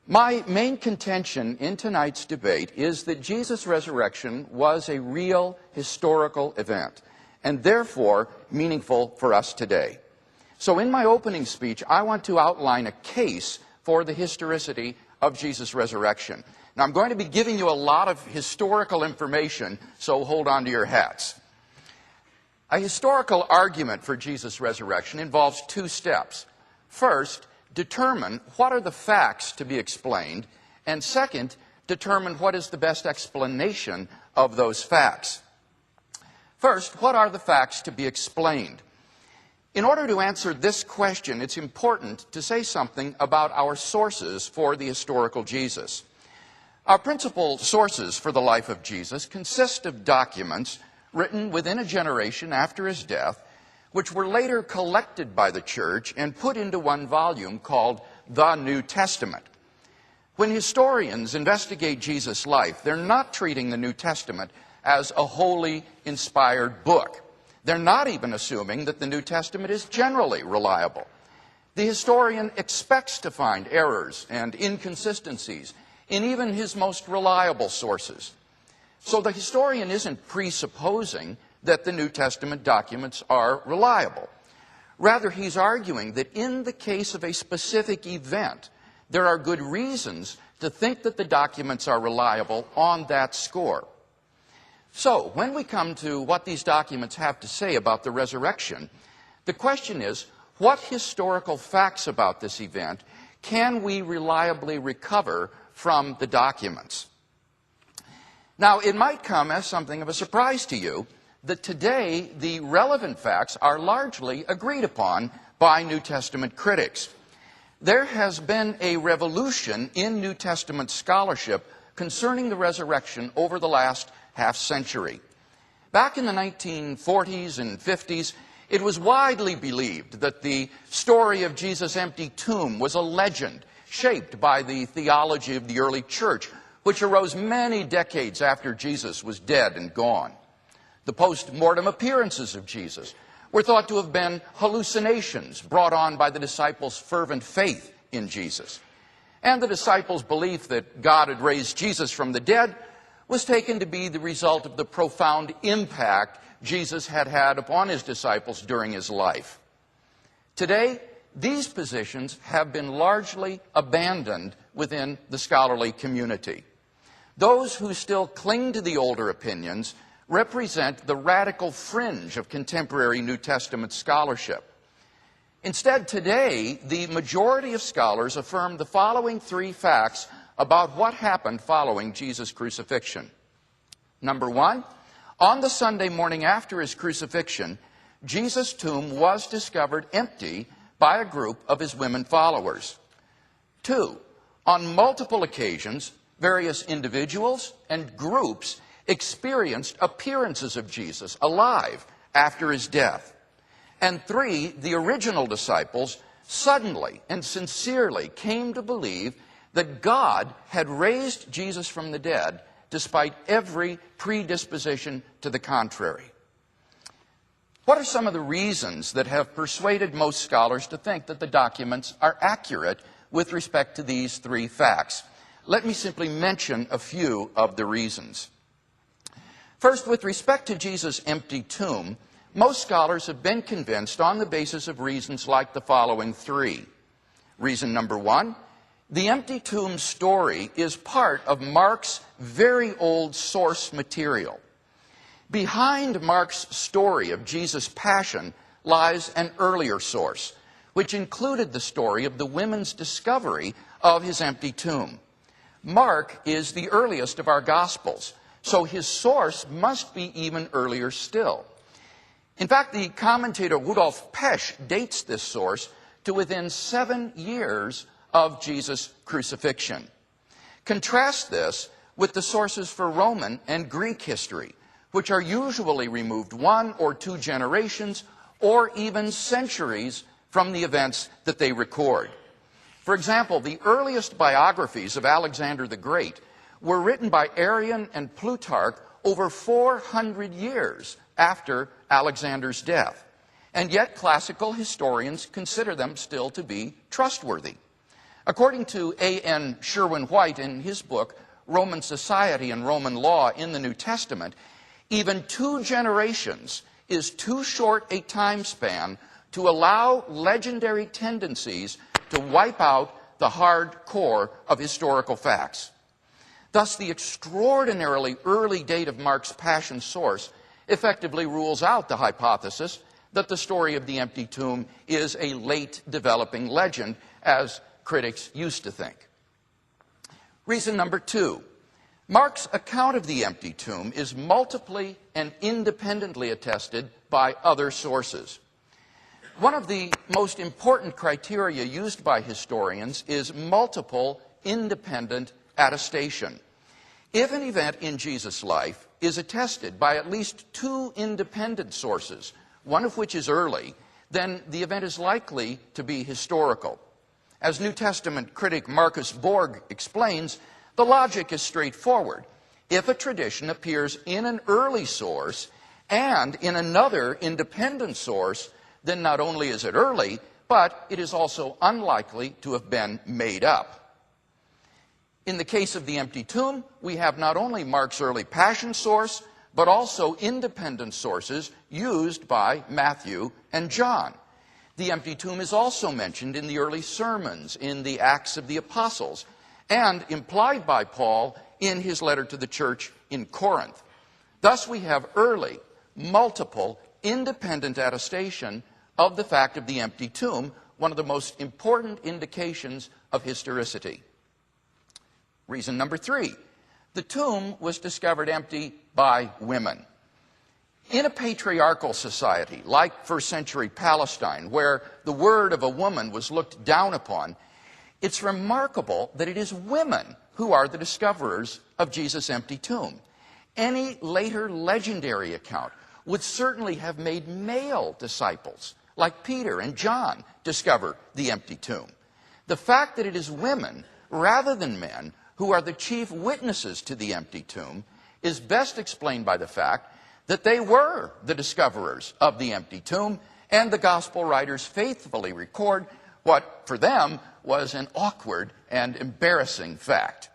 My main contention in tonight's debate is that Jesus' resurrection was a real historical event and therefore meaningful for us today. So in my opening speech, I want to outline a case for the historicity of Jesus' resurrection. Now, I'm going to be giving you a lot of historical information, so hold on to your hats. A historical argument for Jesus' resurrection involves two steps. First, determine what are the facts to be explained, and second, determine what is the best explanation of those facts. First, what are the facts to be explained? In order to answer this question, it's important to say something about our sources for the historical Jesus. Our principal sources for the life of Jesus consist of documents written within a generation after his death, which were later collected by the church and put into one volume called the New Testament. When historians investigate Jesus' life, they're not treating the New Testament as a wholly inspired book. They're not even assuming that the New Testament is generally reliable. The historian expects to find errors and inconsistencies in even his most reliable sources. So the historian isn't presupposing that the New Testament documents are reliable. Rather, he's arguing that in the case of a specific event, there are good reasons to think that the documents are reliable on that score. So, when we come to what these documents have to say about the resurrection, the question is, what historical facts about this event can we reliably recover from the documents? Now, it might come as something of a surprise to you that today the relevant facts are largely agreed upon by New Testament critics. There has been a revolution in New Testament scholarship concerning the resurrection over the last half century. Back in the 1940s and 50s, it was widely believed that the story of Jesus' empty tomb was a legend shaped by the theology of the early church, which arose many decades after Jesus was dead and gone. The post-mortem appearances of Jesus were thought to have been hallucinations brought on by the disciples' fervent faith in Jesus. And the disciples' belief that God had raised Jesus from the dead was taken to be the result of the profound impact Jesus had had upon his disciples during his life. Today, these positions have been largely abandoned within the scholarly community. Those who still cling to the older opinions represent the radical fringe of contemporary New Testament scholarship. Instead, today, the majority of scholars affirm the following three facts about what happened following Jesus' crucifixion. Number one, on the Sunday morning after his crucifixion, Jesus' tomb was discovered empty by a group of his women followers. Two, on multiple occasions, various individuals and groups experienced appearances of Jesus alive after his death. And three, the original disciples suddenly and sincerely came to believe that God had raised Jesus from the dead despite every predisposition to the contrary. What are some of the reasons that have persuaded most scholars to think that the documents are accurate with respect to these three facts? Let me simply mention a few of the reasons. First, with respect to Jesus' empty tomb, most scholars have been convinced on the basis of reasons like the following three. Reason number one, the empty tomb story is part of Mark's very old source material. Behind Mark's story of Jesus' passion lies an earlier source, which included the story of the women's discovery of his empty tomb. Mark is the earliest of our Gospels, so his source must be even earlier still. In fact, the commentator Rudolf Pesch dates this source to within 7 years of Jesus' crucifixion. Contrast this with the sources for Roman and Greek history, which are usually removed 1 or 2 generations or even centuries from the events that they record. For example, the earliest biographies of Alexander the Great were written by Arrian and Plutarch over 400 years after Alexander's death. And yet classical historians consider them still to be trustworthy. According to A.N. Sherwin-White in his book, Roman Society and Roman Law in the New Testament, even 2 generations is too short a time span to allow legendary tendencies to wipe out the hard core of historical facts. Thus, the extraordinarily early date of Mark's Passion source effectively rules out the hypothesis that the story of the empty tomb is a late developing legend, as critics used to think. Reason number 2. Mark's account of the empty tomb is multiply and independently attested by other sources. One of the most important criteria used by historians is multiple independent attestation. If an event in Jesus' life is attested by at least 2 independent sources, one of which is early, then the event is likely to be historical. As New Testament critic Marcus Borg explains, the logic is straightforward. If a tradition appears in an early source and in another independent source, then not only is it early, but it is also unlikely to have been made up. In the case of the empty tomb, we have not only Mark's early Passion source, but also independent sources used by Matthew and John. The empty tomb is also mentioned in the early sermons, in the Acts of the Apostles, and implied by Paul in his letter to the church in Corinth. Thus we have early, multiple, independent attestation of the fact of the empty tomb, one of the most important indications of historicity. Reason number 3. The tomb was discovered empty by women. In a patriarchal society, like first century Palestine, where the word of a woman was looked down upon, it's remarkable that it is women who are the discoverers of Jesus' empty tomb. Any later legendary account would certainly have made male disciples, like Peter and John, discover the empty tomb. The fact that it is women, rather than men, who are the chief witnesses to the empty tomb is best explained by the fact that they were the discoverers of the empty tomb, and the gospel writers faithfully record what, for them, was an awkward and embarrassing fact.